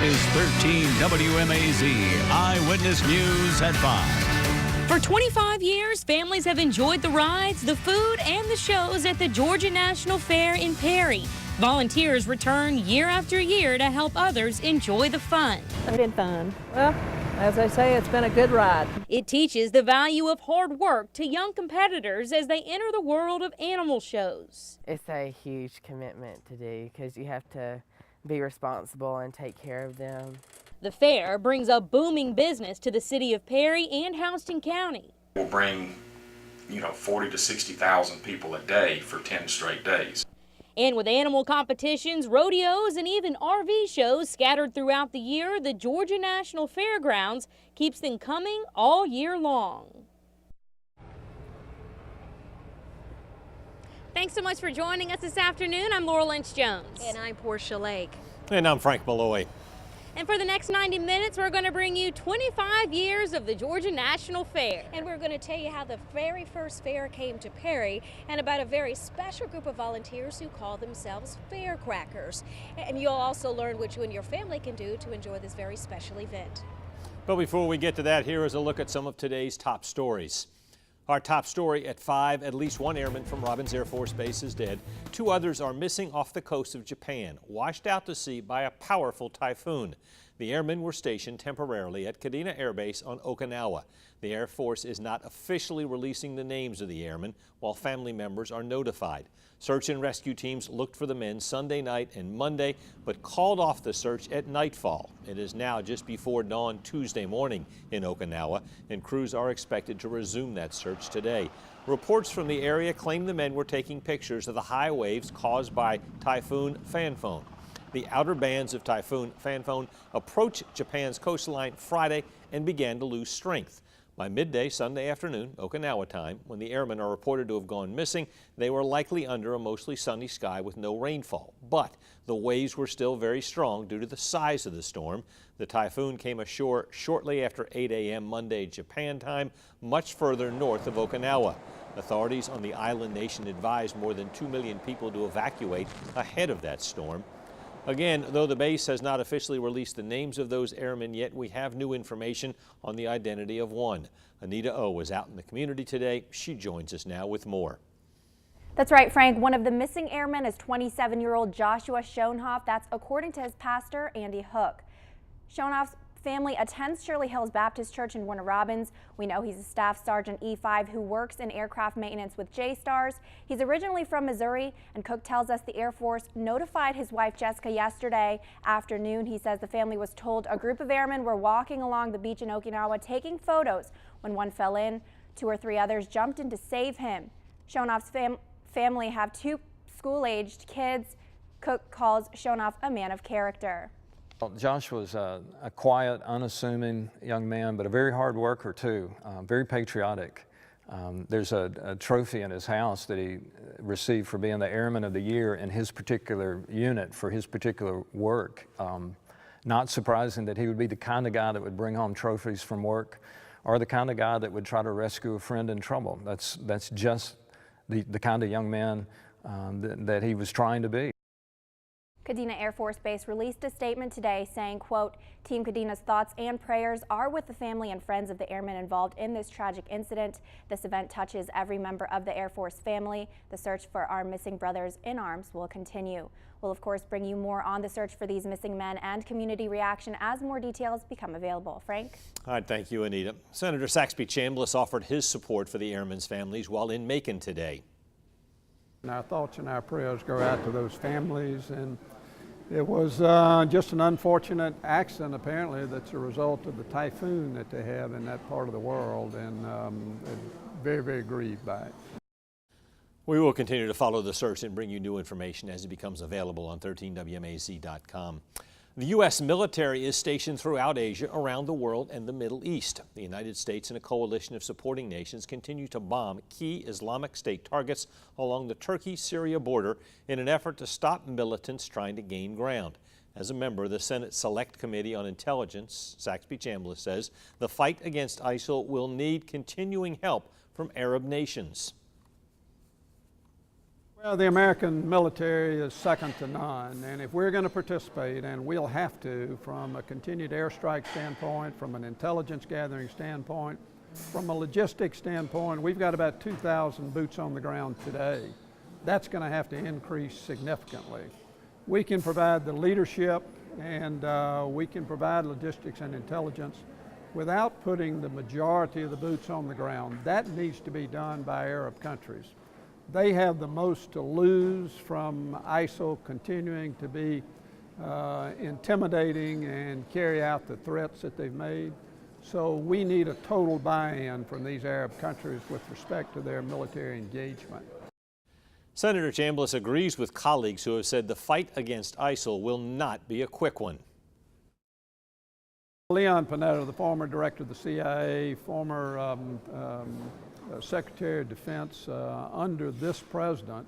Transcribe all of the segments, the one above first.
is 13 WMAZ Eyewitness News at 5. For 25 years, families have enjoyed the rides, the food, and the shows at the Georgia National Fair in Perry. Volunteers return year after year to help others enjoy the fun. It's been fun. Well, as they say, it's been a good ride. It teaches the value of hard work to young competitors as they enter the world of animal shows. It's a huge commitment to do because you have to be responsible and take care of them. The fair brings a booming business to the city of Perry and Houston County. We'll bring, 40 to 60,000 people a day for 10 straight days. And with animal competitions, rodeos, and even RV shows scattered throughout the year, the Georgia National Fairgrounds keeps them coming all year long. Thanks so much for joining us this afternoon. I'm Laura Lynch-Jones. And I'm Portia Lake. And I'm Frank Malloy. And for the next 90 minutes, we're going to bring you 25 years of the Georgia National Fair. And we're going to tell you how the very first fair came to Perry and about a very special group of volunteers who call themselves Faircrackers. And you'll also learn what you and your family can do to enjoy this very special event. But before we get to that, here is a look at some of today's top stories. Our top story at 5, at least one airman from Robins Air Force Base is dead. 2 others are missing off the coast of Japan, washed out to sea by a powerful typhoon. The airmen were stationed temporarily at Kadena Air Base on Okinawa. The Air Force is not officially releasing the names of the airmen, while family members are notified. Search and rescue teams looked for the men Sunday night and Monday, but called off the search at nightfall. It is now just before dawn Tuesday morning in Okinawa, and crews are expected to resume that search today. Reports from the area claim the men were taking pictures of the high waves caused by Typhoon Fanfone. The outer bands of Typhoon Fanfone approached Japan's coastline Friday and began to lose strength. By midday Sunday afternoon, Okinawa time, when the airmen are reported to have gone missing, they were likely under a mostly sunny sky with no rainfall. But the waves were still very strong due to the size of the storm. The typhoon came ashore shortly after 8 a.m. Monday Japan time, much further north of Okinawa. Authorities on the island nation advised more than 2 million people to evacuate ahead of that storm. Again, though the base has not officially released the names of those airmen yet, we have new information on the identity of one. Anita O was out in the community today. She joins us now with more. That's right, Frank. One of the missing airmen is 27-year-old Joshua Schoenhoff. That's according to his pastor, Andy Hook. Schoenhoff's family attends Shirley Hills Baptist Church in Warner Robins. We know he's a Staff Sergeant E5 who works in aircraft maintenance with J-Stars. He's originally from Missouri, and Cook tells us the Air Force notified his wife Jessica yesterday afternoon. He says the family was told a group of airmen were walking along the beach in Okinawa taking photos. When one fell in, 2 or 3 others jumped in to save him. Schoenhoff's family have 2 school-aged kids. Cook calls Schoenhoff a man of character. Well, Josh was a quiet, unassuming young man, but a very hard worker too, very patriotic. There's a trophy in his house that he received for being the Airman of the Year in his particular unit for his particular work. Not surprising that he would be the kind of guy that would bring home trophies from work, or the kind of guy that would try to rescue a friend in trouble. That's just the kind of young man that he was trying to be. Kadena Air Force Base released a statement today saying, quote, Team Kadena's thoughts and prayers are with the family and friends of the airmen involved in this tragic incident. This event touches every member of the Air Force family. The search for our missing brothers in arms will continue. We'll, of course, bring you more on the search for these missing men and community reaction as more details become available. Frank? All right, thank you, Anita. Senator Saxby Chambliss offered his support for the airmen's families while in Macon today. And our thoughts and our prayers go out to those families, and it was just an unfortunate accident, apparently, that's a result of the typhoon that they have in that part of the world, and very, very grieved by it. We will continue to follow the search and bring you new information as it becomes available on 13WMAZ.com. The U.S. military is stationed throughout Asia, around the world, and the Middle East. The United States and a coalition of supporting nations continue to bomb key Islamic State targets along the Turkey-Syria border in an effort to stop militants trying to gain ground. As a member of the Senate Select Committee on Intelligence, Saxby Chambliss says the fight against ISIL will need continuing help from Arab nations. Well, the American military is second to none, and if we're going to participate, and we'll have to, from a continued airstrike standpoint, from an intelligence gathering standpoint, from a logistics standpoint, we've got about 2,000 boots on the ground today. That's going to have to increase significantly. We can provide the leadership and we can provide logistics and intelligence without putting the majority of the boots on the ground. That needs to be done by Arab countries. They have the most to lose from ISIL continuing to be intimidating and carry out the threats that they've made. So we need a total buy-in from these Arab countries with respect to their military engagement. Senator Chambliss agrees with colleagues who have said the fight against ISIL will not be a quick one. Leon Panetta, the former director of the CIA, former Secretary of Defense under this president,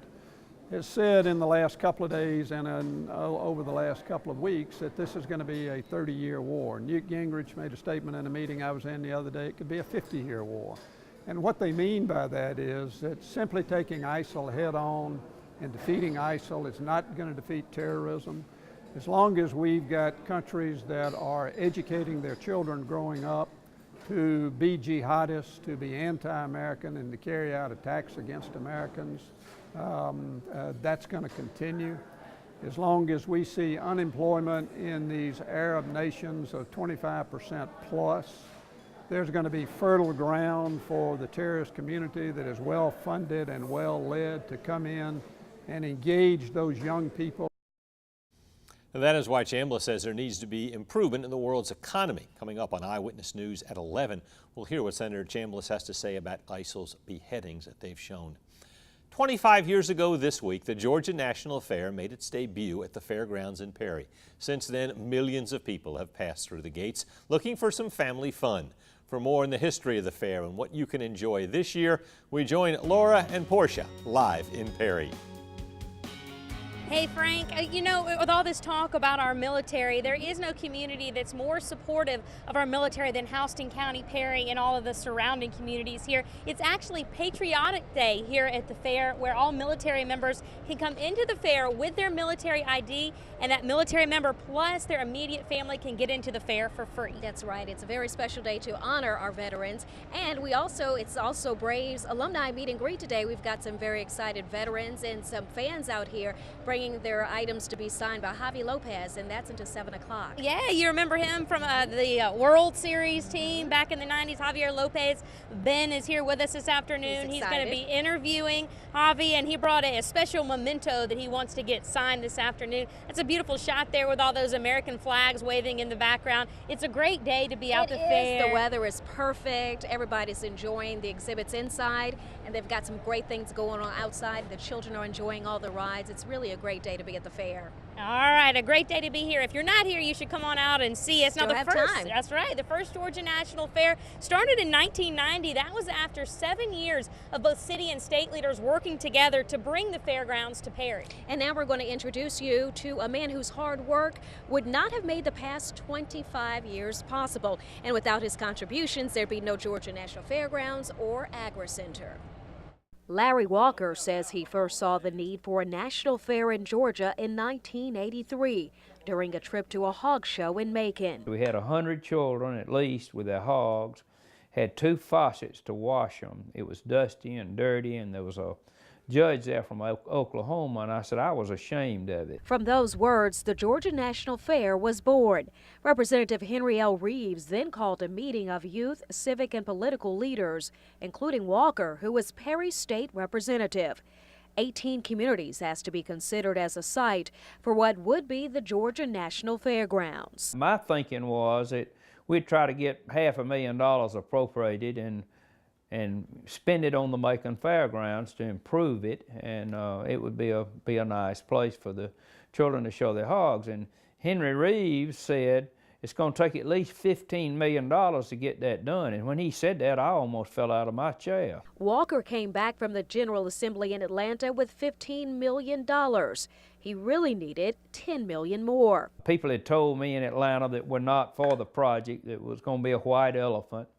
has said in the last couple of days and over the last couple of weeks that this is going to be a 30-year war. Newt Gingrich made a statement in a meeting I was in the other day, it could be a 50-year war. And what they mean by that is that simply taking ISIL head on and defeating ISIL is not going to defeat terrorism. As long as we've got countries that are educating their children growing up to be jihadists, to be anti-American, and to carry out attacks against Americans, that's going to continue. As long as we see unemployment in these Arab nations of 25% plus, there's going to be fertile ground for the terrorist community that is well funded and well led to come in and engage those young people. And that is why Chambliss says there needs to be improvement in the world's economy. Coming up on Eyewitness News at 11, we'll hear what Senator Chambliss has to say about ISIL's beheadings that they've shown. 25 years ago this week, the Georgia National Fair made its debut at the fairgrounds in Perry. Since then, millions of people have passed through the gates looking for some family fun. For more on the history of the fair and what you can enjoy this year, we join Laura and Portia live in Perry. Hey Frank, you know, with all this talk about our military, there is no community that's more supportive of our military than Houston County, Perry, and all of the surrounding communities here. It's actually Patriotic Day here at the fair, where all military members can come into the fair with their military ID, and that military member plus their immediate family can get into the fair for free. That's right. It's a very special day to honor our veterans, and it's also Braves alumni meet and greet today. We've got some very excited veterans and some fans out here bringing their items to be signed by Javi Lopez, and that's until 7 o'clock. Yeah, you remember him from the World Series team back in the 90s, Javier Lopez. Ben is here with us this afternoon. He's going to be interviewing Javi, and he brought a special memento that he wants to get signed this afternoon. That's a beautiful shot there with all those American flags waving in the background. It's a great day to be out the fair. The weather is perfect. Everybody's enjoying the exhibits inside, and they've got some great things going on outside. The children are enjoying all the rides. It's really a great day to be at the fair. All right, a great day to be here. If you're not here, you should come on out and see us. Still now, have time. That's right. The first Georgia National Fair started in 1990. That was after 7 years of both city and state leaders working together to bring the fairgrounds to Perry. And now we're going to introduce you to a man whose hard work would not have made the past 25 years possible. And without his contributions, there'd be no Georgia National Fairgrounds or Agri Center. Larry Walker says he first saw the need for a national fair in Georgia in 1983 during a trip to a hog show in Macon. We had 100 children at least with their hogs, had 2 faucets to wash them. It was dusty and dirty, and there was a judge there from Oklahoma, and I said I was ashamed of it. From those words, the Georgia National Fair was born. Representative Henry L. Reeves then called a meeting of youth, civic, and political leaders, including Walker, who was Perry's state representative. 18 communities asked to be considered as a site for what would be the Georgia National Fairgrounds. My thinking was that we'd try to get $500,000 appropriated and spend it on the Macon Fairgrounds to improve it, and it would be a nice place for the children to show their hogs. And Henry Reeves said it's going to take at least $15 million to get that done. And when he said that, I almost fell out of my chair. Walker came back from the General Assembly in Atlanta with $15 million. He really needed $10 million more. People had told me in Atlanta that were not for the project, that it was going to be a white elephant,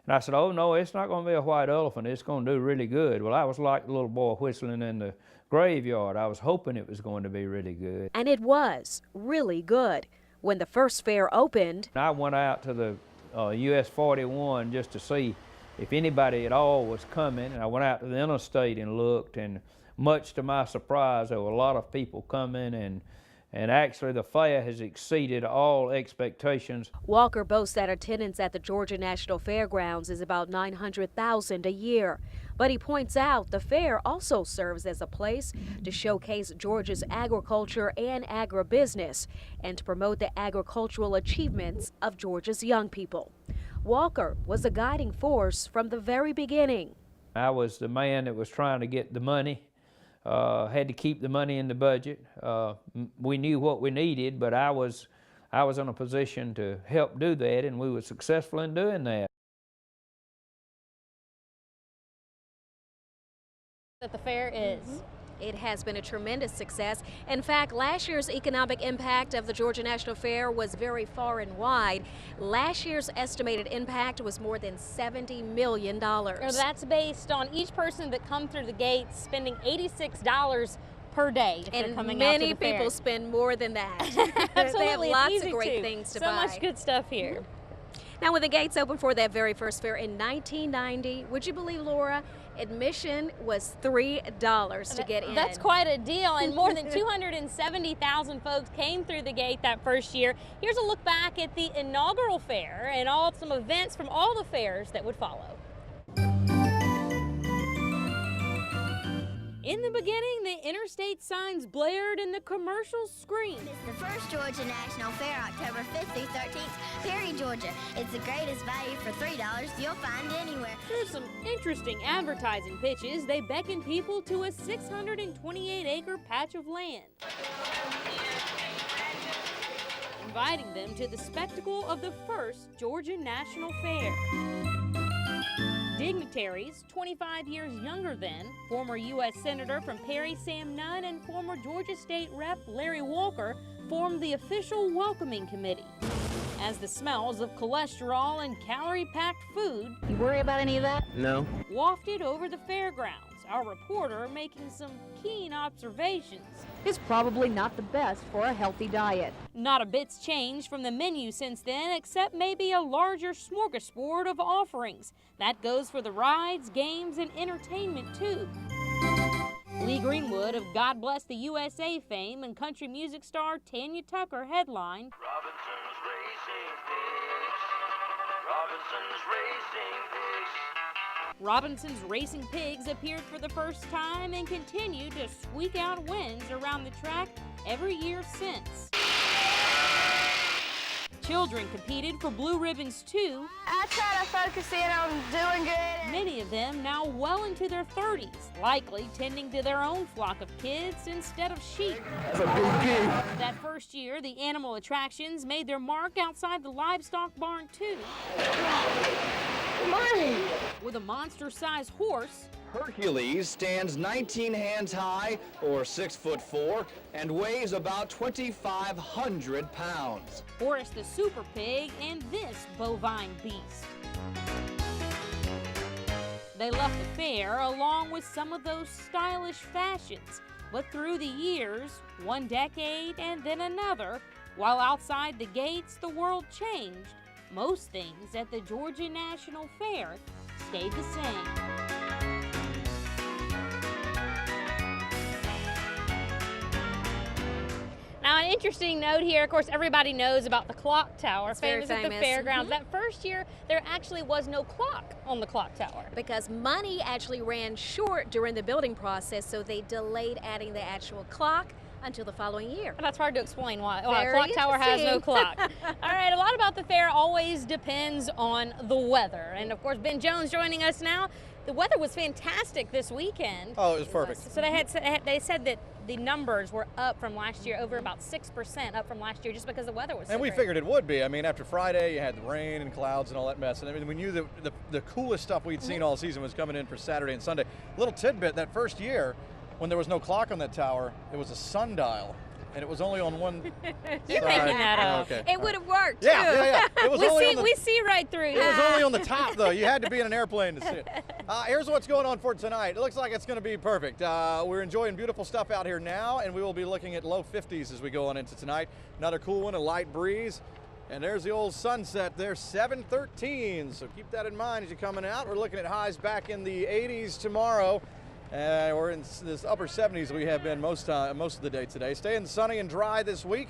And I said, oh no, it's not going to be a white elephant, it's going to do really good. Well, I was like the little boy whistling in the graveyard. I was hoping it was going to be really good. And it was really good. When the first fair opened, I went out to the US 41 just to see if anybody at all was coming, and I went out to the interstate and looked, and much to my surprise, there were a lot of people coming, and actually the fair has exceeded all expectations. Walker boasts that attendance at the Georgia National Fairgrounds is about 900,000 a year. But he points out the fair also serves as a place to showcase Georgia's agriculture and agribusiness and to promote the agricultural achievements of Georgia's young people. Walker was a guiding force from the very beginning. I was the man that was trying to get the money, had to keep the money in the budget. We knew what we needed, but I was in a position to help do that, and we were successful in doing that. That the fair is. It has been a tremendous success. In fact, last year's economic impact of the Georgia National Fair was very far and wide. Last year's estimated impact was more than $70 million. That's based on each person that come through the gates spending $86 per day. And coming many out to the people fair. spend more than that. Absolutely, they have lots it's of easy great to. things to so buy. much good stuff here. Now, when the gates opened for that very first fair in 1990, would you believe, Laura, admission was $3 to get in. That's quite a deal, and more than 270,000 folks came through the gate that first year. Here's a look back at the inaugural fair and some events from all the fairs that would follow. In the beginning, the interstate signs blared and the commercials screamed. It's the first Georgia National Fair, October 5th through 13th, Perry, Georgia. It's the greatest value for $3 you'll find anywhere. Through some interesting advertising pitches, they beckon people to a 628-acre patch of land, inviting them to the spectacle of the first Georgia National Fair. Dignitaries 25 years younger than former U.S. Senator from Perry Sam Nunn and former Georgia State Rep Larry Walker formed the official welcoming committee. As the smells of cholesterol and calorie-packed food You worry about any of that? No. wafted over the fairgrounds, our reporter making some keen observations. Is probably not the best for a healthy diet. Not a bit's changed from the menu since then, except maybe a larger smorgasbord of offerings. That goes for the rides, games, and entertainment too. Lee Greenwood of God Bless the USA fame and country music star Tanya Tucker headlined Robinson's Racing Pigs. Robinson's Racing Pigs. Robinson's Racing Pigs appeared for the first time and continued to squeak out wins around the track every year since. Children competed for blue ribbons too. I try to focus in on doing good. Many of them now well into their 30s, likely tending to their own flock of kids instead of sheep. That's a big pig. That first year, the animal attractions made their mark outside the livestock barn too. Money. With a monster-sized horse, Hercules stands 19 hands high, or 6'4", and weighs about 2,500 pounds. Horace the Super Pig, and this bovine beast. They left the fair along with some of those stylish fashions, but through the years, one decade and then another, while outside the gates the world changed, most things at the Georgia National Fair stayed the same. Now, an interesting note here, of course, everybody knows about the clock tower, It's very famous at the famous. fairgrounds. That first year, there actually was no clock on the clock tower. Because money actually ran short during the building process, so they delayed adding the actual clock until the following year. That's hard to explain why a Very clock tower has no interesting. clock. All right, a lot about the fair always depends on the weather. And of course, Ben Jones joining us now. The weather was fantastic this weekend. Oh, it was perfect. So they said that the numbers were up from last year, over about 6% up from last year, just because the weather was so And we great. figured it would be. I mean, after Friday, you had the rain and clouds and all that mess. And I mean, we knew that the coolest stuff we'd seen all season was coming in for Saturday and Sunday. Little tidbit, that first year, when there was no clock on that tower, it was a sundial. and it was only on one You're side. making that up. Okay. It would have worked, Yeah, too. yeah. It was We see right through It you. was only on the top, though. You had to be in an airplane to see it. Here's what's going on for tonight. It looks like it's going to be perfect. We're enjoying beautiful stuff out here now, and we will be looking at low 50s as we go on into tonight. Another cool one, a light breeze. And there's the old sunset there, 7:13. So keep that in mind as you're coming out. We're looking at highs back in the 80s tomorrow. We're in this upper 70s we have been most of the day today. Staying sunny and dry this week.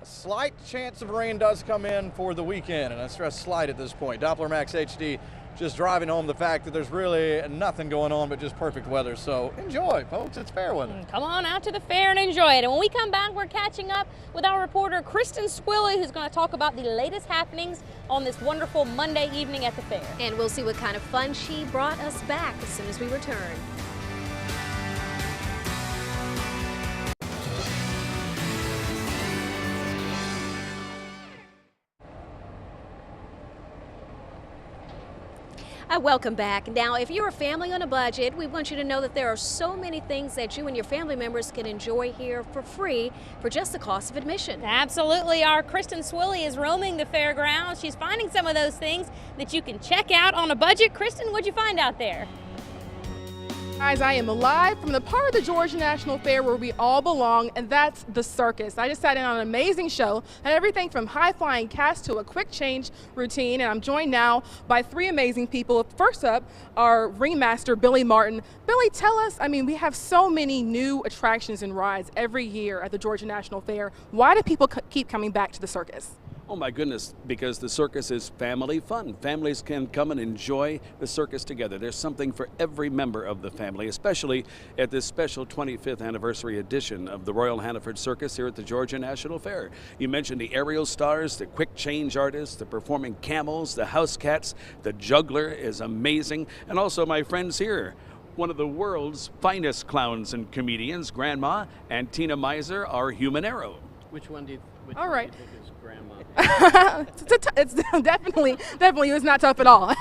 A slight chance of rain does come in for the weekend, and I stress slight at this point. Doppler Max HD just driving home the fact that there's really nothing going on but just perfect weather. So enjoy, folks. It's fair weather. Come on out to the fair and enjoy it. And when we come back, we're catching up with our reporter, Kristen Swilley, who's going to talk about the latest happenings on this wonderful Monday evening at the fair. And we'll see what kind of fun she brought us back as soon as we return. Welcome back. Now, if you're a family on a budget, we want you to know that there are so many things that you and your family members can enjoy here for free for just the cost of admission. Absolutely. Our Kristen Swilley is roaming the fairgrounds. She's finding some of those things that you can check out on a budget. Kristen, what'd you find out there? Guys, I am live from the part of the Georgia National Fair where we all belong, and that's the circus. I just sat in on an amazing show, and everything from high-flying cast to a quick change routine, and I'm joined now by three amazing people. First up, our ringmaster, Billy Martin. Billy, tell us, we have so many new attractions and rides every year at the Georgia National Fair. Why do people keep coming back to the circus? Oh my goodness, because the circus is family fun. Families can come and enjoy the circus together. There's something for every member of the family, especially at this special 25th anniversary edition of the Royal Hannaford Circus here at the Georgia National Fair. You mentioned the aerial stars, the quick change artists, the performing camels, the house cats, the juggler is amazing, and also my friends here. One of the world's finest clowns and comedians, Grandma and Tina Miser, our human arrow. Which one do you All right. think is Grandma? It's definitely it was not tough at all.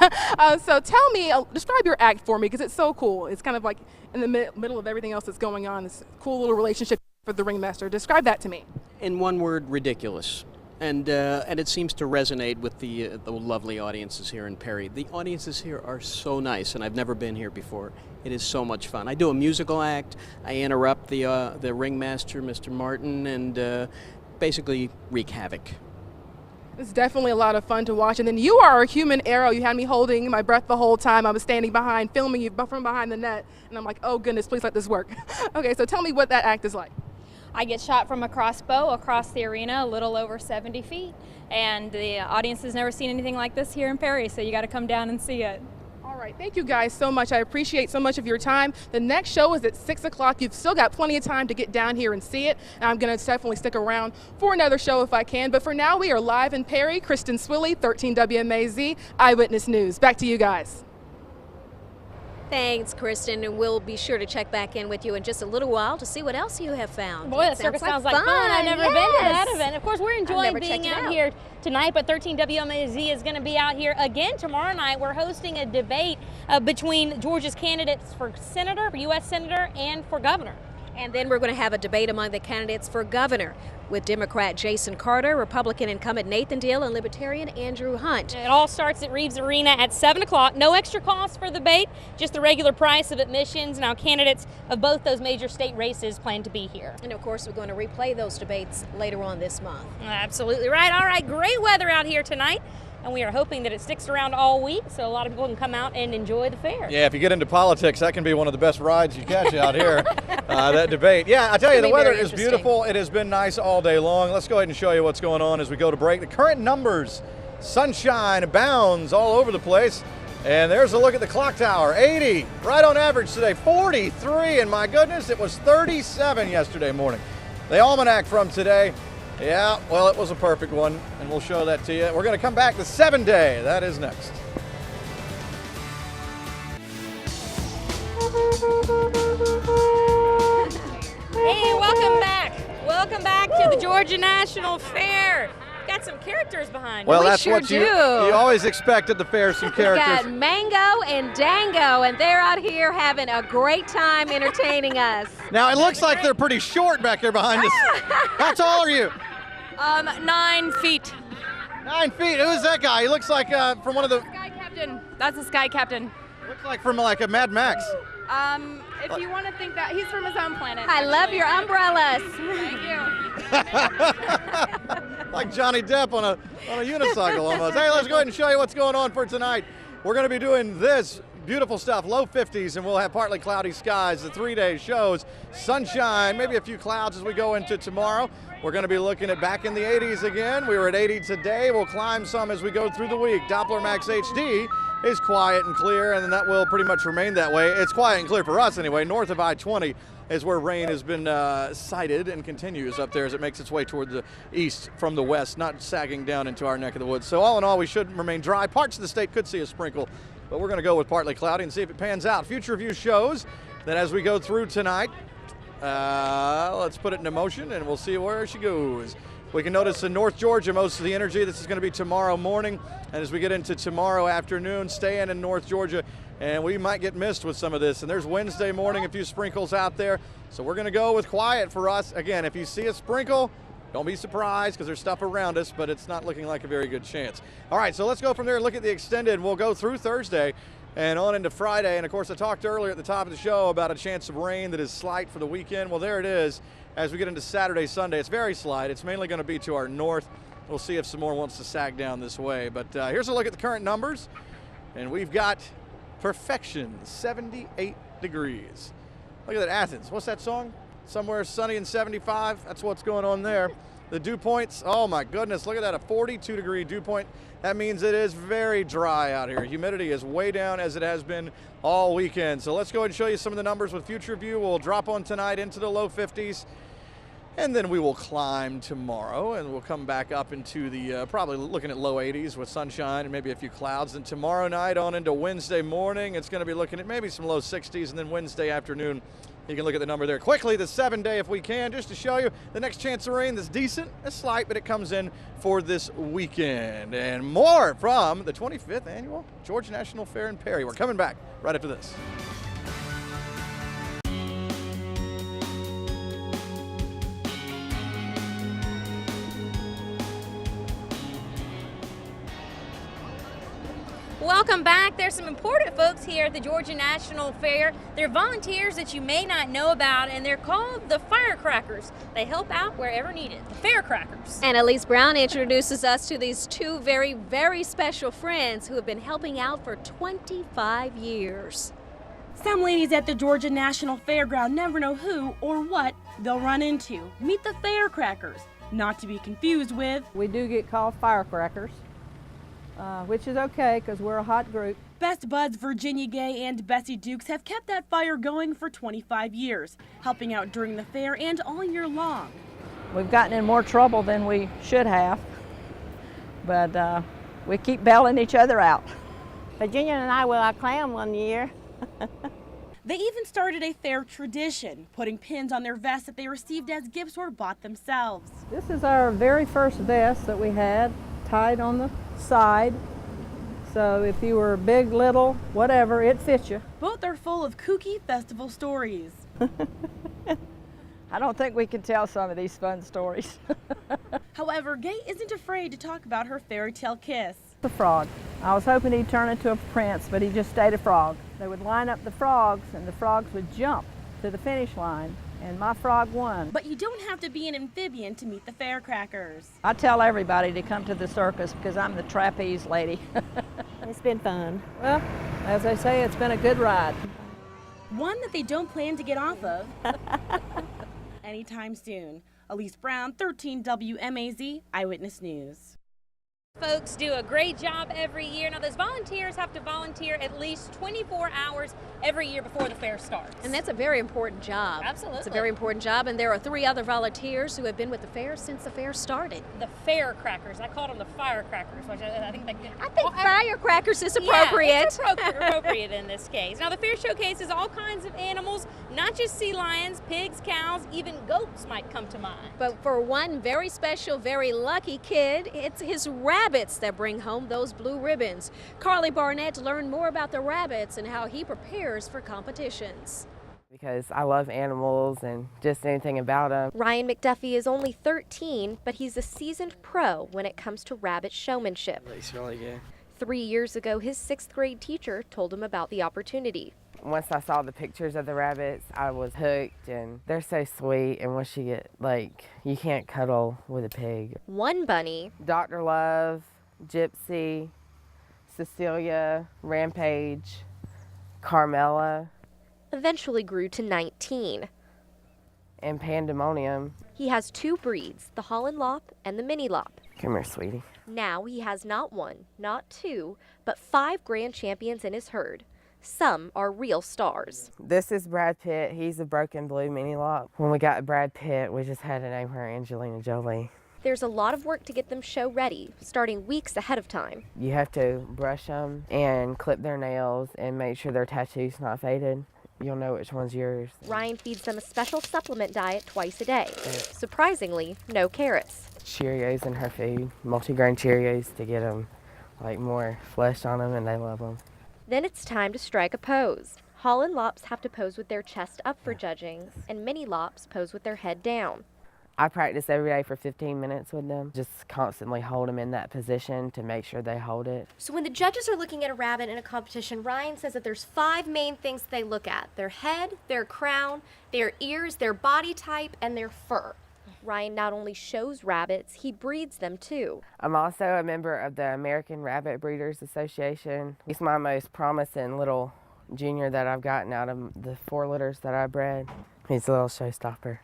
So tell me, describe your act for me, because it's so cool. It's kind of like in the middle of everything else that's going on. This cool little relationship with the ringmaster. Describe that to me. In one word, ridiculous. And it seems to resonate with the lovely audiences here in Perry. The audiences here are so nice, and I've never been here before. It is so much fun. I do a musical act. I interrupt the ringmaster, Mr. Martin, and basically wreak havoc. It's definitely a lot of fun to watch. And then you are a human arrow. You had me holding my breath the whole time. I was standing behind, filming you from behind the net. And I'm like, oh goodness, please let this work. Okay, so tell me what that act is like. I get shot from a crossbow across the arena, a little over 70 feet. And the audience has never seen anything like this here in Perry, so you got to come down and see it. All right, thank you guys so much. I appreciate so much of your time. The next show is at 6 o'clock. You've still got plenty of time to get down here and see it. And I'm going to definitely stick around for another show if I can. But for now, we are live in Perry. Kristen Swilley, 13 WMAZ, Eyewitness News. Back to you guys. Thanks, Kristen, and we'll be sure to check back in with you in just a little while to see what else you have found. Boy, that circus sounds like fun. I've never been to that event. Of course, we're enjoying being out here tonight, but 13 WMAZ is going to be out here again tomorrow night. We're hosting a debate between Georgia's candidates for senator, for U.S. senator, and for governor. And then we're going to have a debate among the candidates for governor with Democrat Jason Carter, Republican incumbent Nathan Deal, and Libertarian Andrew Hunt. It all starts at Reeves Arena at 7 o'clock. No extra cost for the debate, just the regular price of admissions. Now, candidates of both those major state races plan to be here. And of course, we're going to replay those debates later on this month. Absolutely right. All right, great weather out here tonight. And we are hoping that it sticks around all week so a lot of people can come out and enjoy the fair. Yeah, if you get into politics, that can be one of the best rides you catch out here, that debate. Yeah, I tell you, the weather is beautiful. It has been nice all day long. Let's go ahead and show you what's going on as we go to break. The current numbers, sunshine abounds all over the place. And there's a look at the clock tower, 80, right on average today, 43, and my goodness, it was 37 yesterday morning. The almanac from today, yeah, well, it was a perfect one, and we'll show that to you. We're going to come back to 7-day. That is next. Hey, welcome back. Welcome back to the Georgia National Fair. got some characters behind Well, it. that's sure what you do. always expect at the fair, some We characters. got Mango and Dango, and they're out here having a great time entertaining us. Now, it looks like they're pretty short back there behind us. How tall are you? 9 feet. 9 feet. Who's that guy? He looks like from one of the. Sky Captain. That's the Sky Captain. Looks like from like a Mad Max. If you want to think that, he's from his own planet. I love your umbrellas. Thank you. Like Johnny Depp on a unicycle almost. Hey, let's go ahead and show you what's going on for tonight. We're going to be doing this beautiful stuff, low 50s, and we'll have partly cloudy skies. The 3-day shows, sunshine, maybe a few clouds as we go into tomorrow. We're going to be looking at back in the 80s again. We were at 80 today. We'll climb some as we go through the week. Doppler Max HD is quiet and clear, and that will pretty much remain that way. It's quiet and clear for us anyway. North of I-20 is where rain has been sighted and continues up there as it makes its way toward the east from the west, not sagging down into our neck of the woods. So all in all, we should remain dry. Parts of the state could see a sprinkle, but we're going to go with partly cloudy and see if it pans out. Future View shows that as we go through tonight, let's put it into motion and we'll see where she goes. We can notice in North Georgia most of the energy. This is going to be tomorrow morning, and as we get into tomorrow afternoon, staying in North Georgia, and we might get missed with some of this. And there's Wednesday morning, a few sprinkles out there. So we're going to go with quiet for us. Again, if you see a sprinkle, don't be surprised because there's stuff around us, but it's not looking like a very good chance. All right, so let's go from there and look at the extended. We'll go through Thursday and on into Friday. And of course, I talked earlier at the top of the show about a chance of rain that is slight for the weekend. Well, there it is. As we get into Saturday, Sunday, it's very slight. It's mainly going to be to our north. We'll see if some more wants to sag down this way. But here's a look at the current numbers. And we've got perfection, 78 degrees. Look at that, Athens. What's that song? Somewhere sunny and 75. That's what's going on there. The dew points, oh my goodness, look at that, a 42-degree dew point. That means it is very dry out here. Humidity is way down as it has been all weekend. So let's go ahead and show you some of the numbers with Future View. We'll drop on tonight into the low 50s. And then we will climb tomorrow, and we'll come back up into the probably looking at low 80s with sunshine and maybe a few clouds. And tomorrow night on into Wednesday morning, it's going to be looking at maybe some low 60s. And then Wednesday afternoon, you can look at the number there. Quickly, the 7-day if we can, just to show you the next chance of rain that's decent. It's slight, but it comes in for this weekend. And more from the 25th Annual Georgia National Fair in Perry. We're coming back right after this. Welcome back. There's some important folks here at the Georgia National Fair. They're volunteers that you may not know about, and they're called the Firecrackers. They help out wherever needed. The Firecrackers. And Elise Brown introduces us to these two very, very special friends who have been helping out for 25 years. Some ladies at the Georgia National Fairground never know who or what they'll run into. Meet the Firecrackers, not to be confused with... We do get called firecrackers, which is okay because we're a hot group. Best buds Virginia Gay and Bessie Dukes have kept that fire going for 25 years, helping out during the fair and all year long. We've gotten in more trouble than we should have, but we keep bailing each other out. Virginia and I were our clown one year. They even started a fair tradition, putting pins on their vests that they received as gifts or bought themselves. This is our very first vest that we had, tied on the side. So if you were big, little, whatever, it fits you. Both are full of kooky festival stories. I don't think we can tell some of these fun stories. However, Gay isn't afraid to talk about her fairy tale kiss. The frog. I was hoping he'd turn into a prince, but he just stayed a frog. They would line up the frogs, and the frogs would jump to the finish line, and my frog won. But you don't have to be an amphibian to meet the Firecrackers. I tell everybody to come to the circus because I'm the trapeze lady. It's been fun. Well, as they say, it's been a good ride. One that they don't plan to get off of anytime soon. Elise Brown, 13 WMAZ Eyewitness News. Folks do a great job every year. Now, those volunteers have to volunteer at least 24 hours every year before the fair starts. And that's a very important job. Absolutely. It's a very important job, and there are 3 other volunteers who have been with the fair since the fair started. The firecrackers. I called them the firecrackers, which I think firecrackers is appropriate. Yeah, it's appropriate in this case. Now, the fair showcases all kinds of animals, not just sea lions, pigs, cows, even goats might come to mind. But for one very special, very lucky kid, it's his rabbits that bring home those blue ribbons. Carly Barnett learned more about the rabbits and how he prepares for competitions. Because I love animals and just anything about them. Ryan McDuffie is only 13, but he's a seasoned pro when it comes to rabbit showmanship. It's really good. 3 years ago, his 6th grade teacher told him about the opportunity. Once I saw the pictures of the rabbits, I was hooked, and they're so sweet. And once you get, you can't cuddle with a pig. One bunny, Dr. Love, Gypsy, Cecilia, Rampage, Carmela, eventually grew to 19. and Pandemonium. He has 2 breeds, the Holland Lop and the Mini Lop. Come here, sweetie. Now he has not 1, not 2, but 5 grand champions in his herd. Some are real stars. This is Brad Pitt. He's a broken blue Mini Lop. When we got Brad Pitt, we just had to name her Angelina Jolie. There's a lot of work to get them show ready, starting weeks ahead of time. You have to brush them and clip their nails and make sure their tattoo's not faded. You'll know which one's yours. Ryan feeds them a special supplement diet twice a day. Surprisingly, no carrots. Cheerios in her food, multigrain Cheerios to get them more flesh on them, and they love them. Then it's time to strike a pose. Holland Lops have to pose with their chest up for judging, and Mini Lops pose with their head down. I practice every day for 15 minutes with them. Just constantly hold them in that position to make sure they hold it. So when the judges are looking at a rabbit in a competition, Ryan says that there's 5 main things they look at: their head, their crown, their ears, their body type, and their fur. Ryan not only shows rabbits, he breeds them too. I'm also a member of the American Rabbit Breeders Association. He's my most promising little junior that I've gotten out of the 4 litters that I bred. He's a little showstopper.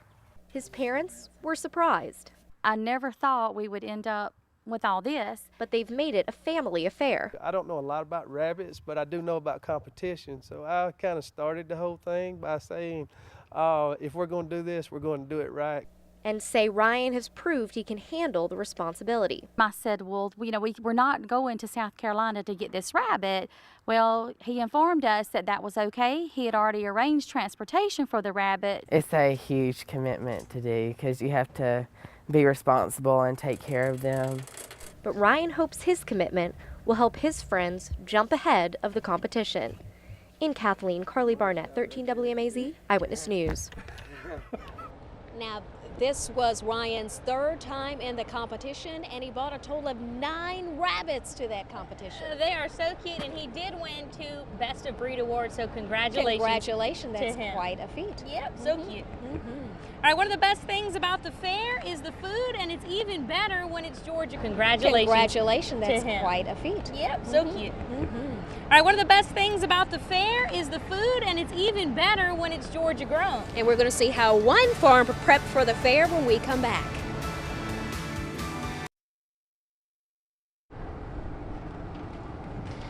His parents were surprised. I never thought we would end up with all this. But they've made it a family affair. I don't know a lot about rabbits, but I do know about competition. So I kind of started the whole thing by saying, if we're going to do this, we're going to do it right. And say Ryan has proved he can handle the responsibility. I said, well, we're not going to South Carolina to get this rabbit. Well, he informed us that that was okay. He had already arranged transportation for the rabbit. It's a huge commitment to do because you have to be responsible and take care of them. But Ryan hopes his commitment will help his friends jump ahead of the competition. In Kathleen, Carly Barnett, 13 WMAZ, Eyewitness News. Now, this was Ryan's 3rd time in the competition, and he brought a total of 9 rabbits to that competition. They are so cute, and he did win 2 Best of Breed awards, so congratulations. Congratulations, that's to him. quite a feat. Yep, so cute. All right, one of the best things about the fair is the food, and it's even better when it's Georgia. Congratulations. Congratulations, that's to him. quite a feat. Yep, so cute. All right, one of the best things about the fair is the food, and it's even better when it's Georgia grown. And we're going to see how one farm prepped for the fair when we come back.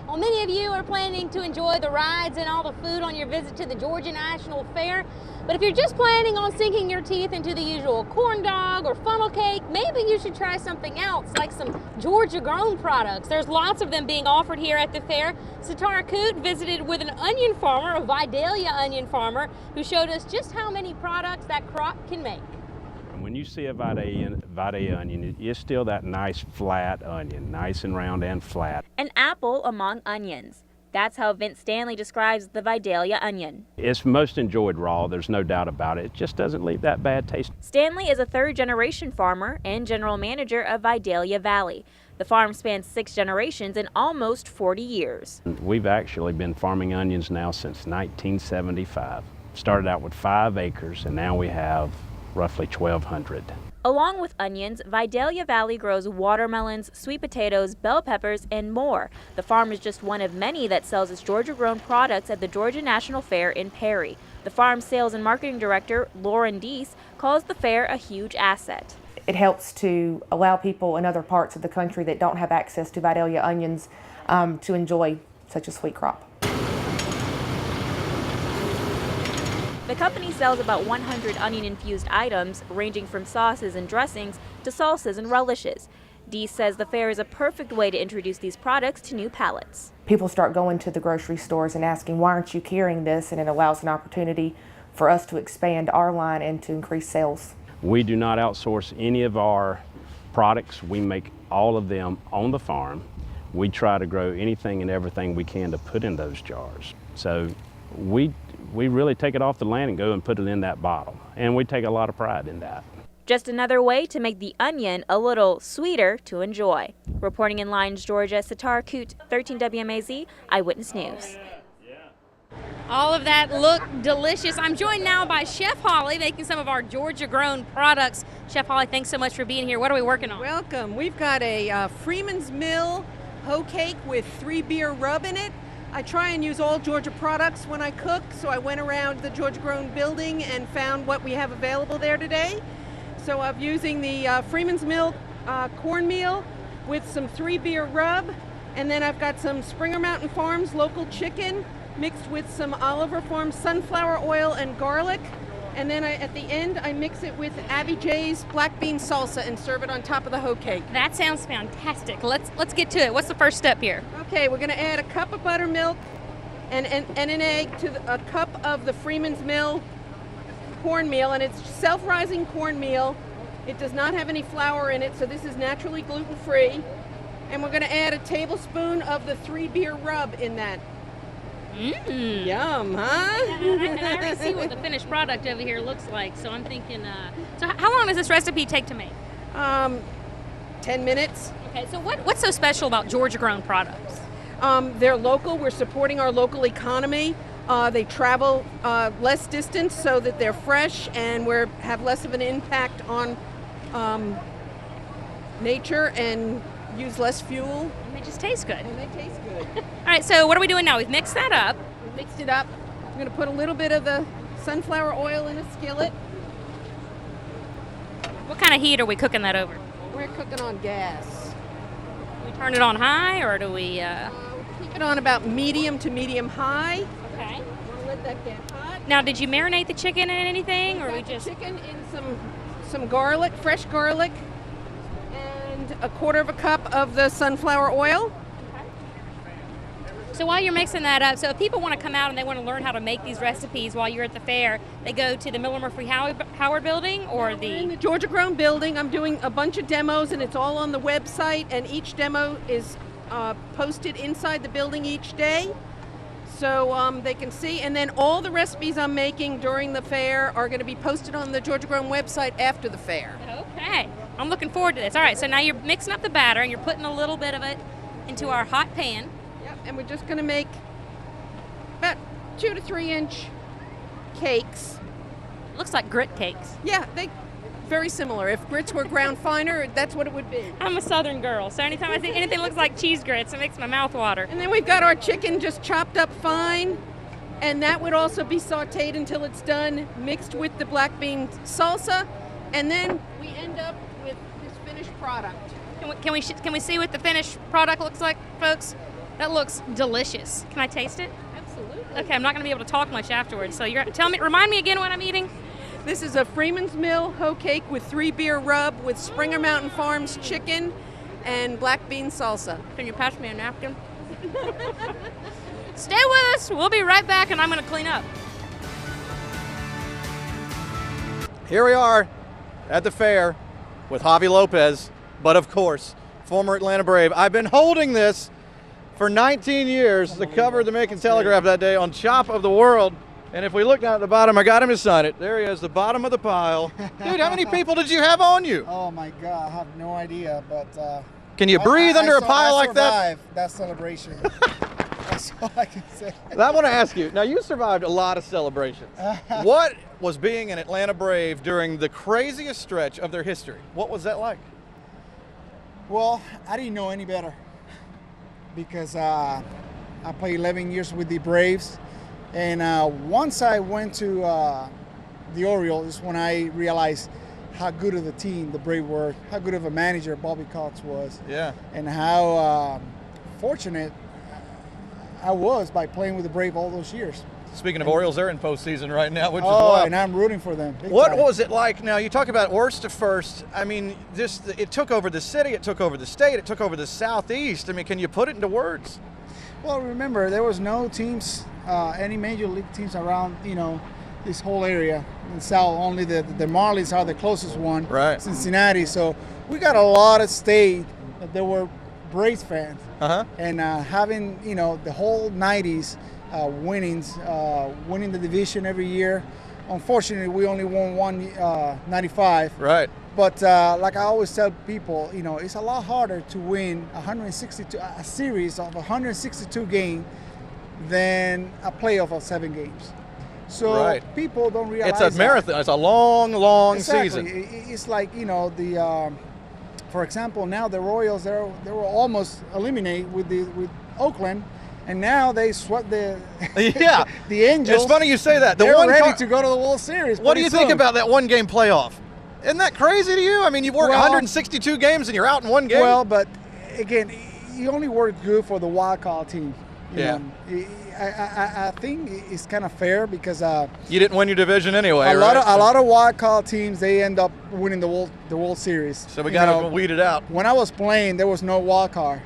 Well, many of you are planning to enjoy the rides and all the food on your visit to the Georgia National Fair. But if you're just planning on sinking your teeth into the usual corn dog or funnel cake, maybe you should try something else, like some Georgia grown products. There's lots of them being offered here at the fair. Satara Coote visited with an onion farmer, a Vidalia onion farmer, who showed us just how many products that crop can make. When you see a Vidalia onion, it's still that nice flat onion, nice and round and flat. An apple among onions. That's how Vince Stanley describes the Vidalia onion. It's most enjoyed raw, there's no doubt about it. It just doesn't leave that bad taste. Stanley is a 3rd-generation farmer and general manager of Vidalia Valley. The farm spans 6 generations in almost 40 years. We've actually been farming onions now since 1975. Started out with 5 acres, and now we have roughly 1,200. Along with onions, Vidalia Valley grows watermelons, sweet potatoes, bell peppers, and more. The farm is just one of many that sells its Georgia-grown products at the Georgia National Fair in Perry. The farm's sales and marketing director, Lauren Deese, calls the fair a huge asset. it helps to allow people in other parts of the country that don't have access to Vidalia onions to enjoy such a sweet crop. The company sells about 100 onion-infused items, ranging from sauces and dressings to salsas and relishes. Dee says the fair is a perfect way to introduce these products to new palates. People start going to the grocery stores and asking, why aren't you carrying this? And it allows an opportunity for us to expand our line and to increase sales. We do not outsource any of our products. We make all of them on the farm. We try to grow anything and everything we can to put in those jars. So we really take it off the land and go and put it in that bottle. And we take a lot of pride in that. Just another way to make the onion a little sweeter to enjoy. Reporting in Lyons, Georgia, Sitar Coote, 13 WMAZ, Eyewitness News. All of that look delicious. I'm joined now by Chef Holly making some of our Georgia-grown products. Chef Holly, thanks so much for being here. What are we working on? Welcome. We've got a Freeman's Mill hoe cake with 3-beer rub in it. I try and use all Georgia products when I cook, so I went around the Georgia-grown building and found what we have available there today. So I'm using the Freeman's Mill cornmeal with some 3-beer rub, and then I've got some Springer Mountain Farms local chicken mixed with some Oliver Farms sunflower oil and garlic. And then at the end, I mix it with Abby J's black bean salsa and serve it on top of the hoe cake. That sounds fantastic. Let's get to it. What's the first step here? Okay, we're going to add a cup of buttermilk and an egg to a cup of the Freeman's Mill cornmeal, and it's self-rising cornmeal. It does not have any flour in it, so this is naturally gluten-free. And we're going to add a tablespoon of the 3-beer rub in that. Mmm. Yum, huh? I already see what the finished product over here looks like, so I'm thinking, so how long does this recipe take to make? 10 minutes. Okay, so what's so special about Georgia-grown products? They're local. We're supporting our local economy. They travel less distance so that they're fresh, and we have less of an impact on nature and use less fuel. And they just taste good. And they taste good. All right, so what are we doing now? We've mixed that up. We mixed it up. I'm going to put a little bit of the sunflower oil in a skillet. What kind of heat are we cooking that over? We're cooking on gas. We turn it on high, or do we? Keep it on about medium to medium high. Okay. We'll let that get hot. Now, did you marinate the chicken in anything, or we just chicken in some garlic, fresh garlic, and a quarter of a cup of the sunflower oil. So while you're mixing that up, so if people want to come out and they want to learn how to make these recipes while you're at the fair, they go to the Miller Murphy Howard building or We're in the Georgia Grown building. I'm doing a bunch of demos, and it's all on the website, and each demo is posted inside the building each day, so they can see. And then all the recipes I'm making during the fair are going to be posted on the Georgia Grown website after the fair. Okay, I'm looking forward to this. All right, so now you're mixing up the batter and you're putting a little bit of it into our hot pan. Yep, and we're just going to make about 2 to 3 inch cakes. Looks like grit cakes. Yeah, they very similar. If grits were ground finer, that's what it would be. I'm a Southern girl, so anytime I think anything looks like cheese grits, it makes my mouth water. And then we've got our chicken just chopped up fine, and that would also be sautéed until it's done, mixed with the black bean salsa, and then we end up with this finished product. Can we see what the finished product looks like, folks? That looks delicious. Can I taste it? Absolutely. Okay, I'm not going to be able to talk much afterwards. So remind me again what I'm eating. This is a Freeman's Mill hoe cake with 3-beer rub with Springer Mountain Farms chicken and black bean salsa. Can you pass me a napkin? Stay with us. We'll be right back, and I'm going to clean up. Here we are at the fair with Javi Lopez, but of course, former Atlanta Brave. I've been holding this for 19 years, the cover of the Macon Telegraph that day on Chop of the World. And if we look down at the bottom, I got him to sign it. There he is, the bottom of the pile. Dude, how many people did you have on you? Oh my God, I have no idea, but can you breathe under a pile like that? That celebration. That's all I can say. I want to ask you, now you survived a lot of celebrations. What was being an Atlanta Brave during the craziest stretch of their history? What was that like? Well, I didn't know any better because I played 11 years with the Braves. And once I went to the Orioles is when I realized how good of a team the Braves were, how good of a manager Bobby Cox was, Yeah. and how fortunate I was by playing with the Braves all those years. Speaking of Orioles, they're in postseason right now, which is Oh, wild. and I'm rooting for them. Big What time. was it like? Now, you talk about worst to first. I mean, it took over the city, it took over the state, it took over the Southeast. I mean, can you put it into words? Well, remember, there was no teams, any major league teams around, this whole area in the South. Only the Marlins are the closest one, right? Cincinnati. So we got a lot of state that there were Braves fans. Uh-huh. And having, the whole 90s winning the division every year. Unfortunately, we only won one 95. Right. But like I always tell people, it's a lot harder to win a series of 162 games than a playoff of 7 games. So right. people don't realize it's a marathon. It's a long, long season. It's like, for example, now the Royals, they were almost eliminated with Oakland, and now they swept the yeah the Angels. It's funny you say that. They're ready to go to the World Series. What do you think about that 1-game playoff? Isn't that crazy to you? I mean, you work 162 games and you're out in 1 game. Well, but again, you only work good for the wild card team. You know? I think it's kind of fair because you didn't win your division anyway. A lot of wild card teams, they end up winning the World Series. So we got to weed it out. When I was playing, there was no wild card,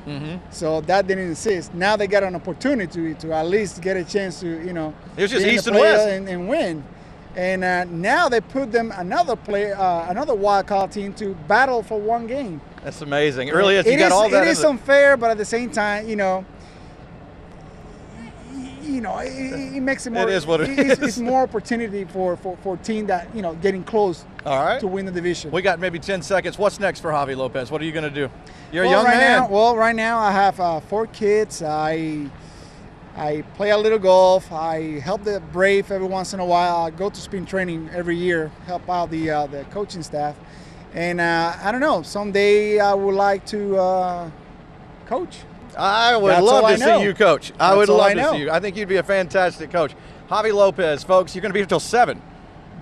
so that didn't exist. Now they got an opportunity to at least get a chance to it was just be East in and the West and win. And now they put them another wild card team to battle for 1 game. That's amazing. It really is. You got all that. It is unfair, but at the same time, it makes it more. It is what it is. It's more opportunity for team that getting close. All right. To win the division. We got maybe 10 seconds. What's next for Javi Lopez? What are you going to do? You're a well, young right man. Now, right now I have 4 kids. I play a little golf. I help the Brave every once in a while. I go to spring training every year, help out the coaching staff. And I don't know. Someday I would like to coach. I would love to see you coach. I would love to see you. I think you'd be a fantastic coach. Javi Lopez, folks, you're going to be here until 7.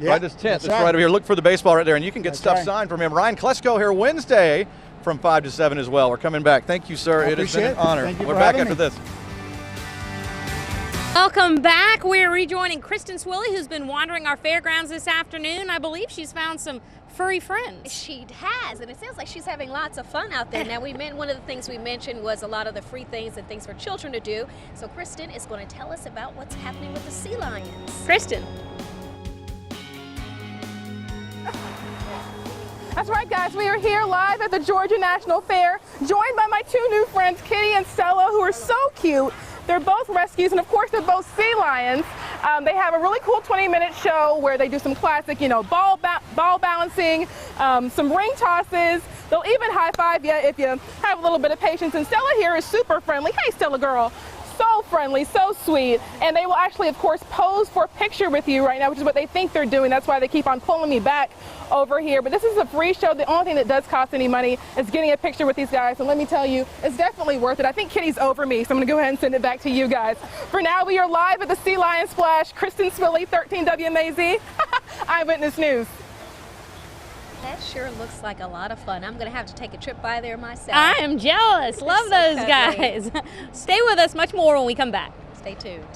Yeah, right, this tent. That's right over here. Look for the baseball right there, and you can get stuff signed from him. Ryan Klesko here Wednesday from 5 to 7 as well. We're coming back. Thank you, sir. It has been an honor. We're back after this. Welcome back. We're rejoining Kristen Swilley, who's been wandering our fairgrounds this afternoon. I believe she's found some furry friends. She has, and it sounds like she's having lots of fun out there. Now, one of the things we mentioned was a lot of the free things and things for children to do. So Kristen is going to tell us about what's happening with the sea lions. Kristen. That's right, guys. We are here live at the Georgia National Fair, joined by my 2 new friends, Kitty and Stella, who are so cute. They're both rescues, and of course, they're both sea lions. They have a really cool 20-minute show where they do some classic, ball balancing, some ring tosses. They'll even high-five you if you have a little bit of patience. And Stella here is super friendly. Hey, Stella girl. So friendly, so sweet, and they will actually, of course, pose for a picture with you right now, which is what they think they're doing. That's why they keep on pulling me back over here. But this is a free show. The only thing that does cost any money is getting a picture with these guys, and let me tell you, it's definitely worth it. I think Kitty's over me, so I'm going to go ahead and send it back to you guys. For now, we are live at the Sea Lion Splash. Kristen Swilley, 13 WMAZ, Eyewitness News. That sure looks like a lot of fun. I'm going to have to take a trip by there myself. I am jealous. Love So those cuddly. guys. Stay with us much more when we come back. Stay tuned.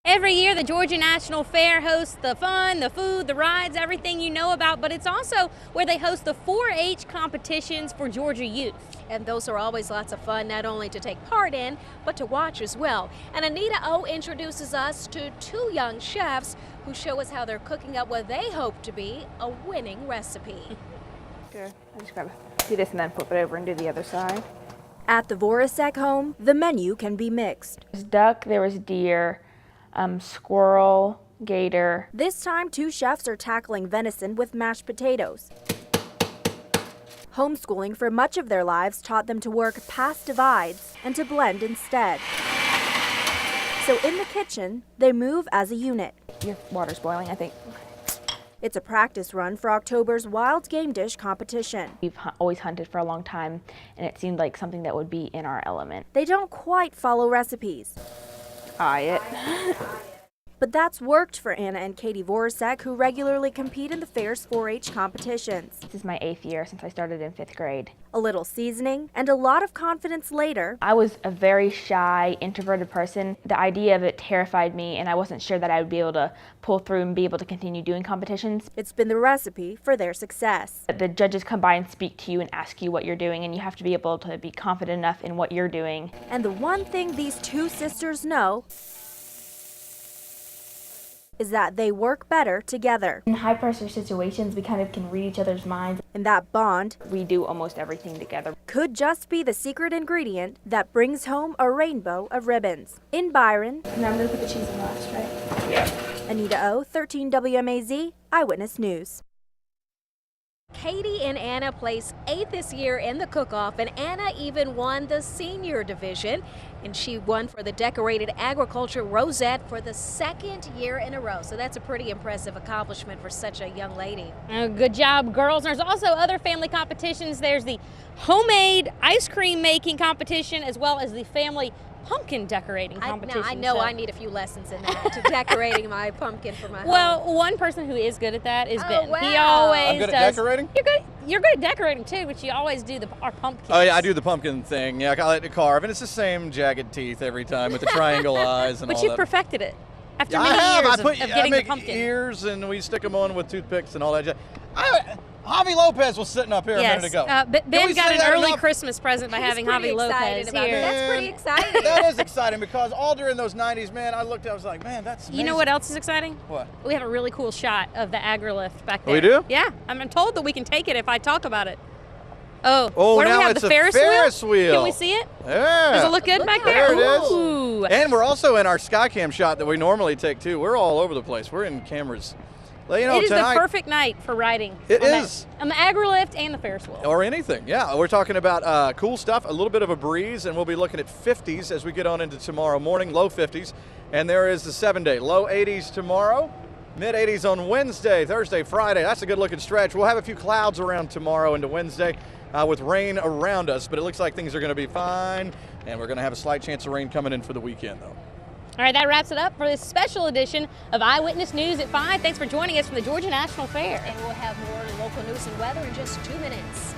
Every year, the Georgia National Fair hosts the fun, the food, the rides, everything you know about, but it's also where they host the 4-H competitions for Georgia youth. And those are always lots of fun, not only to take part in, but to watch as well. And Anita O introduces us to 2 young chefs who show us how they're cooking up what they hope to be a winning recipe. Good. I just gotta do this and then flip it over and do the other side. At the Voracek home, the menu can be mixed. There was duck, there was deer, squirrel, gator. This time, 2 chefs are tackling venison with mashed potatoes. Homeschooling for much of their lives taught them to work past divides and to blend instead. So in the kitchen, they move as a unit. Your water's boiling, I think. It's a practice run for October's Wild Game Dish competition. We've always hunted for a long time, and it seemed like something that would be in our element. They don't quite follow recipes. Eye it. But that's worked for Anna and Katie Voracek, who regularly compete in the fair's 4-H competitions. This is my 8th year since I started in 5th grade. A little seasoning and a lot of confidence later. I was a very shy, introverted person. The idea of it terrified me, and I wasn't sure that I would be able to pull through and be able to continue doing competitions. It's been the recipe for their success. The judges come by and speak to you and ask you what you're doing, and you have to be able to be confident enough in what you're doing. And the one thing these two sisters know is that they work better together. In high pressure situations, we kind of can read each other's minds. And that bond, we do almost everything together, could just be the secret ingredient that brings home a rainbow of ribbons. In Byron, and I'm gonna put the cheese in last, right? Yeah. Anita O, 13 WMAZ, Eyewitness News. Katie and Anna placed 8th this year in the cook-off, and Anna even won the senior division, and she won for the decorated agriculture rosette for the 2nd year in a row. So that's a pretty impressive accomplishment for such a young lady. Good job, girls. There's also other family competitions. There's the homemade ice cream making competition, as well as the family pumpkin decorating competition. I know I need a few lessons in that, to decorating my pumpkin for my home. Well, one person who is good at that is Ben. Wow. He always I'm good does. at decorating? You're good at decorating too, but you always do our pumpkins. Oh yeah, I do the pumpkin thing. Yeah, I like to carve, and it's the same jagged teeth every time with the triangle eyes and but all you've that. Perfected it after I many have. years I put, of getting I make the pumpkin. ears, and we stick them on with toothpicks and all that. Javi Lopez was sitting up here a minute ago. Ben got an early Christmas present by having Javi Lopez here. That's pretty exciting. That is exciting because all during those 90s, man, I looked at it, I was like, man, that's amazing. You know what else is exciting? What? We have a really cool shot of the agrilift back there. We do? Yeah. I'm told that we can take it if I talk about it. Oh, Oh, what do now we have, it's the a Ferris wheel. Can we see it? Yeah. Does it look good back there? There it is. Ooh. And we're also in our Skycam shot that we normally take too. We're all over the place. We're in cameras. Well, you know, it is tonight, the perfect night for riding. It is. On the agrilift and the Ferris wheel. Or anything, yeah. We're talking about cool stuff, a little bit of a breeze, and we'll be looking at 50s as we get on into tomorrow morning, low 50s. And there is the 7-day, low 80s tomorrow, mid 80s on Wednesday, Thursday, Friday. That's a good looking stretch. We'll have a few clouds around tomorrow into Wednesday with rain around us, but it looks like things are going to be fine, and we're going to have a slight chance of rain coming in for the weekend, though. All right, that wraps it up for this special edition of Eyewitness News at 5. Thanks for joining us from the Georgia National Fair. And we'll have more local news and weather in just 2 minutes.